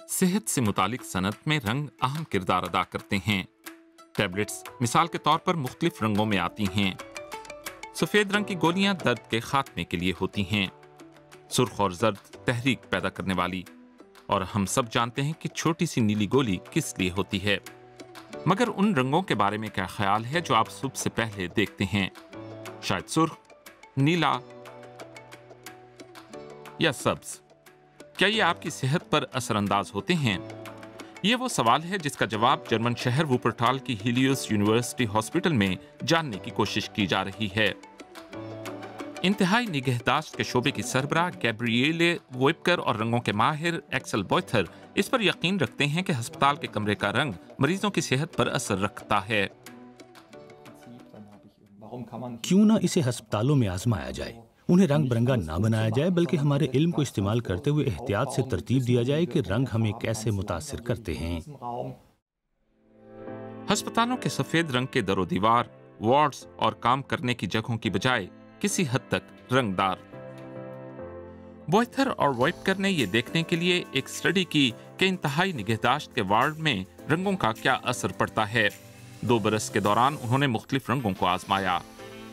सेहत से मुतालिक सनत में रंग अहम किरदार अदा करते हैं। टैबलेट्स मिसाल के तौर पर मुख्तलिफ रंगों में आती हैं। सफ़ेद रंग की गोलियां दर्द के खात्मे के लिए होती हैं, सुर्ख और जर्द तहरीक पैदा करने वाली। और हम सब जानते हैं कि छोटी सी नीली गोली किस लिए होती है। मगर उन रंगों के बारे में क्या ख्याल है जो आप सुबह से पहले देखते हैं? शायद सुर्ख, नीला या सब्ज। क्या ये आपकी सेहत पर असरअंदाज होते हैं? ये वो सवाल है जिसका जवाब जर्मन शहर वुपरटाल की हीलियोस यूनिवर्सिटी हॉस्पिटल में जानने की कोशिश की जा रही है। इंतहाई निगहदाश्त के शोबे की सरबराह गैब्रिएले वोइपकर और रंगों के माहिर एक्सेल बॉयथर इस पर यकीन रखते हैं कि अस्पताल के कमरे का रंग मरीजों की सेहत पर असर रखता है। क्यों ना इसे अस्पतालों में आजमाया जाए, उन्हें रंग बिरंगा ना बनाया जाए, बल्कि हमारे इल्म को इस्तेमाल करते हुए एहतियात से तरतीब दिया जाए कि रंग हमें कैसे मुतासिर करते हैं। अस्पतालों के सफेद रंग के दरो दीवार, वार्ड्स और काम करने की जगहों की बजाय किसी हद तक रंगदार। बॉयथर और वोइपकर ने यह देखने के लिए एक स्टडी की कि इंतहाई निगहदाश्त के वार्ड में रंगों का क्या असर पड़ता है। 2 बरस के दौरान उन्होंने मुख्तलिफ रंगों को आजमाया।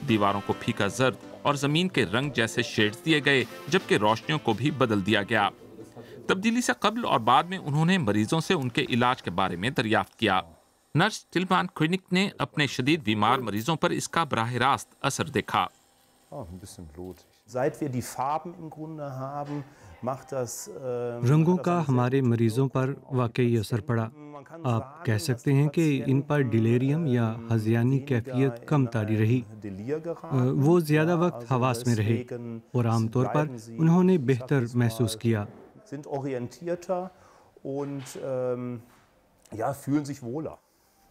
दीवारों को फीका जर्द और जमीन के रंग जैसे शेड्स दिए गए, जबकि रोशनियों को भी बदल दिया गया। तब्दीली से कब्ल और बाद में उन्होंने मरीजों से उनके इलाज के बारे में दरियाफ्त किया। नर्स टिलमान क्लिनिक ने अपने शदीद बीमार मरीजों पर इसका बराह रास्त असर देखा। रंगों का हमारे मरीजों पर वाकई असर पड़ा। आप कह सकते हैं कि इन पर डिलेरियम या हज़ियानी कैफियत कम तारी रही। वो ज़्यादा वक्त हवास में रहे और आमतौर पर उन्होंने बेहतर महसूस किया।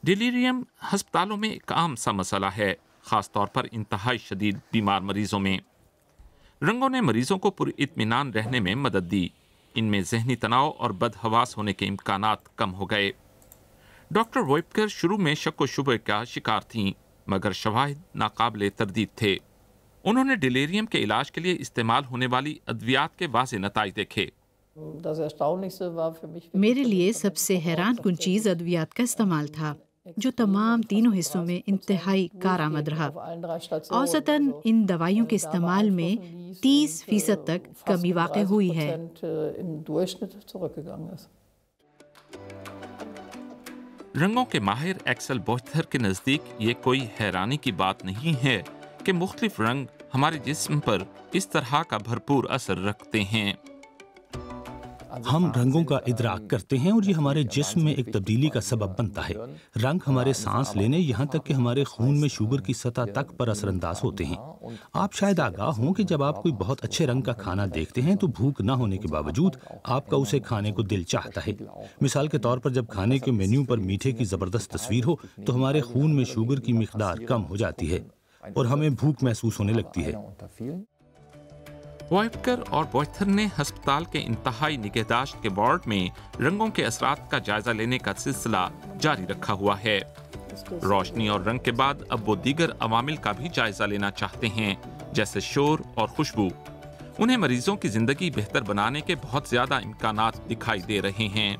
डिलीरियम अस्पतालों में एक आम सा मसला है, खास तौर पर इंतहाई शदीद बीमार मरीजों में। रंगों ने मरीजों को पुरइत्मीनान रहने में मदद दी। इनमें जहनी तनाव और बदहवास होने के इम्कानात कम हो गए। डॉक्टर वोइपकर शुरू में शक व शुबे का शिकार थीं, मगर शवाहिद नाकाबिले तरदीद थे। उन्होंने डिलेरियम के इलाज के लिए इस्तेमाल होने वाली अद्वियात के वाज़े नताइज देखे। मेरे लिए सबसे हैरान कुन चीज़ अद्वियात का इस्तेमाल था, जो तमाम तीनों हिस्सों में इंतहाई कारआमद रहा। औसतन इन दवाइयों के इस्तेमाल में 30% तक कमी वाक़ हुई है। रंगों के माहिर एक्सेल बॉयथर के नज़दीक ये कोई हैरानी की बात नहीं है कि मुख्तलिफ रंग हमारे जिस्म पर इस तरह का भरपूर असर रखते हैं। हम रंगों का इदराक करते हैं और ये हमारे जिस्म में एक तब्दीली का सबब बनता है। रंग हमारे सांस लेने, यहाँ तक कि हमारे खून में शुगर की सतह तक पर असरअंदाज होते हैं। आप शायद आगाह हों कि जब आप कोई बहुत अच्छे रंग का खाना देखते हैं तो भूख ना होने के बावजूद आपका उसे खाने को दिल चाहता है। मिसाल के तौर पर जब खाने के मेन्यू पर मीठे की ज़बरदस्त तस्वीर हो तो हमारे खून में शुगर की मिकदार कम हो जाती है और हमें भूख महसूस होने लगती है। वोइपकर और बॉयथर ने अस्पताल के इंतहाई निगहदाश्त के वार्ड में रंगों के असरात का जायजा लेने का सिलसिला जारी रखा हुआ है। रोशनी और रंग के बाद अब वो दीगर अवामिल का भी जायजा लेना चाहते हैं, जैसे शोर और खुशबू। उन्हें मरीजों की जिंदगी बेहतर बनाने के बहुत ज्यादा इम्कानात दिखाई दे रहे हैं।